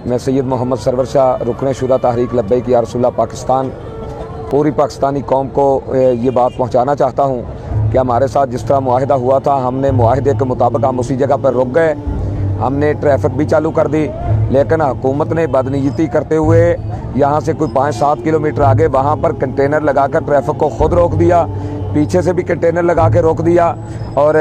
میں سید محمد سرور شاہ رکن شورا تحریک لبیک یا رسول اللہ پاکستان پوری پاکستانی قوم کو یہ بات پہنچانا چاہتا ہوں کہ ہمارے ساتھ جس طرح معاہدہ ہوا تھا، ہم نے معاہدے کے مطابق ہم اسی جگہ پر رک گئے، ہم نے ٹریفک بھی چالو کر دی، لیکن حکومت نے بدنیتی کرتے ہوئے یہاں سے کوئی 5-7 کلومیٹر آگے وہاں پر کنٹینر لگا کر ٹریفک کو خود روک دیا، پیچھے سے بھی کنٹینر لگا کے روک دیا، اور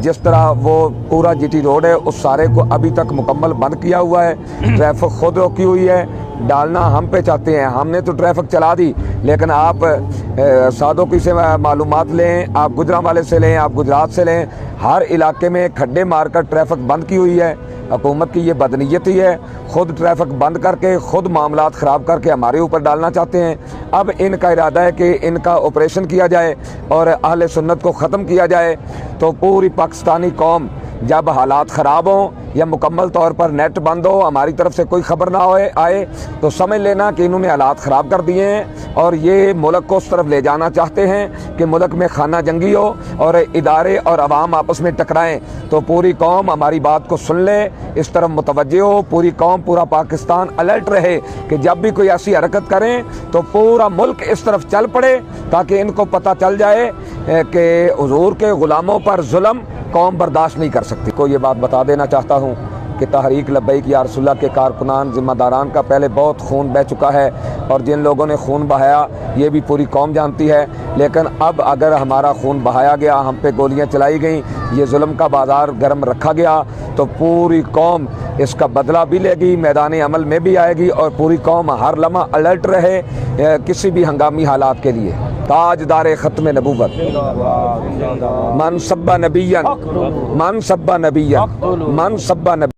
جس طرح وہ پورا جی ٹی روڈ ہے اس سارے کو ابھی تک مکمل بند کیا ہوا ہے، ٹریفک خود روکی ہوئی ہے۔ ڈالنا ہم پہ چاہتے ہیں، ہم نے تو ٹریفک چلا دی، لیکن آپ سادوں کی سے معلومات لیں، آپ گجرانوالے سے لیں، آپ گجرات سے لیں، ہر علاقے میں کھڈے مار کر ٹریفک بند کی ہوئی ہے۔ حکومت کی یہ بدنیتی ہے، خود ٹریفک بند کر کے خود معاملات خراب کر کے ہمارے اوپر ڈالنا چاہتے ہیں۔ اب ان کا ارادہ ہے کہ ان کا آپریشن کیا جائے اور اہل سنت کو ختم کیا جائے، تو پوری پاکستانی قوم جب حالات خراب ہوں یا مکمل طور پر نیٹ بند ہو، ہماری طرف سے کوئی خبر نہ آئے تو سمجھ لینا کہ انہوں نے حالات خراب کر دیے ہیں اور یہ ملک کو اس طرف لے جانا چاہتے ہیں کہ ملک میں خانہ جنگی ہو اور ادارے اور عوام آپس میں ٹکرائیں۔ تو پوری قوم ہماری بات کو سن لے، اس طرف متوجہ ہو، پوری قوم پورا پاکستان الرٹ رہے کہ جب بھی کوئی ایسی حرکت کریں تو پورا ملک اس طرف چل پڑے، تاکہ ان کو پتہ چل جائے کہ حضور کے غلاموں پر ظلم قوم برداشت نہیں کر سکتی۔ کو یہ بات بتا دینا چاہتا ہوں کہ تحریک لبیک یا رسول اللہ کے کارکنان ذمہ داران کا پہلے بہت خون بہہ چکا ہے، اور جن لوگوں نے خون بہایا یہ بھی پوری قوم جانتی ہے، لیکن اب اگر ہمارا خون بہایا گیا، ہم پہ گولیاں چلائی گئیں، یہ ظلم کا بازار گرم رکھا گیا، تو پوری قوم اس کا بدلہ بھی لے گی، میدان عمل میں بھی آئے گی، اور پوری قوم ہر لمحہ الرٹ رہے کسی بھی ہنگامی حالات کے لیے۔ تاجدار ختم نبوت من سب نبیا من سب نبیا من سب نبی